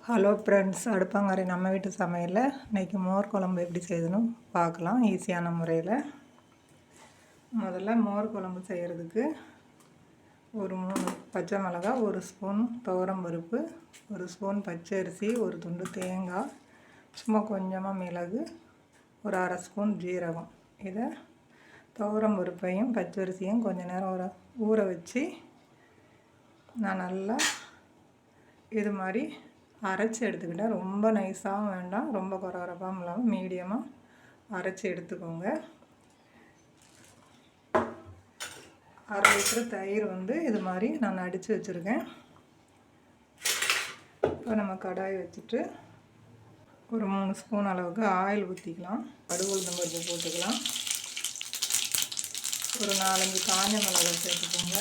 Hello friends, அடுப்பாங்கரை நம்ம வீட்டு சமையலில் இன்றைக்கி மோர் குழம்பு எப்படி செய்யணும்னு பார்க்கலாம். ஈஸியான முறையில் முதல்ல மோர் குழம்பு செய்கிறதுக்கு ஒரு 3 பச்சை மிளகாய், 1 ஸ்பூன் துவரம்பருப்பு, 1 ஸ்பூன் பச்சரிசி, ஒரு துண்டு தேங்காய், சும்மா கொஞ்சமாக மிளகு, ஒரு அரை ஸ்பூன் ஜீரகம். இதை துவரம்பருப்பையும் பச்சரிசியும் கொஞ்சம் நேரம் ஊற வச்சு நான் நல்லா இது மாதிரி அரைச்சி எடுத்துக்கிட்டேன். ரொம்ப நைஸாகவும் வேண்டாம், ரொம்ப குறகுறப்பாகவும் இல்லாமல் மீடியமாக அரைச்சி எடுத்துக்கோங்க. 1/2 லிட்டர் தயிர் இது மாதிரி நான் அடித்து வச்சுருக்கேன். இப்போ நம்ம கடாய் வச்சுட்டு ஒரு 3 ஸ்பூன் அளவுக்கு ஆயில் ஊற்றிக்கலாம். கடுகு உளுந்தம் பருப்பு போட்டுக்கலாம். ஒரு 4-5 காஞ்ச மிளகாய் சேர்த்துக்கோங்க.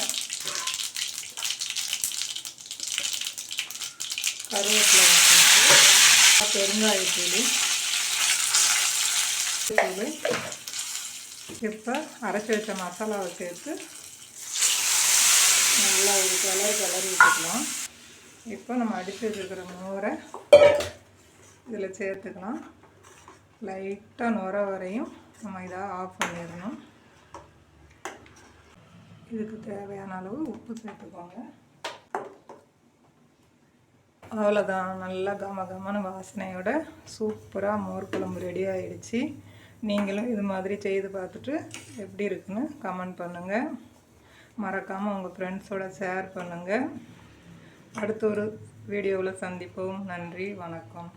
கருவேப்பிலை வச்சுட்டு பெருங்காயத்தூள். இப்போ அரைச்சி வச்ச மசாலாவை சேர்த்து நல்லா ஒரு கிளறி விட்டுக்கலாம். இப்போ நம்ம அடித்து வச்சுருக்கிற மோரை இதில் சேர்த்துக்கலாம். லைட்டாக நுர வரையும் நம்ம இதை ஆஃப் பண்ணிடணும். இதுக்கு தேவையான அளவு உப்பு சேர்த்துக்கோங்க. அவ்வளோதான், நல்லா கமகமான வாசனையோட சூப்பராக மோர் குழம்பு ரெடி ஆகிடுச்சு. நீங்களும் இது மாதிரி செய்து பார்த்துட்டு எப்படி இருக்குன்னு கமெண்ட் பண்ணுங்கள். மறக்காமல் உங்கள் ஃப்ரெண்ட்ஸோடு ஷேர் பண்ணுங்கள். அடுத்த ஒரு வீடியோவில் சந்திப்போம். நன்றி, வணக்கம்.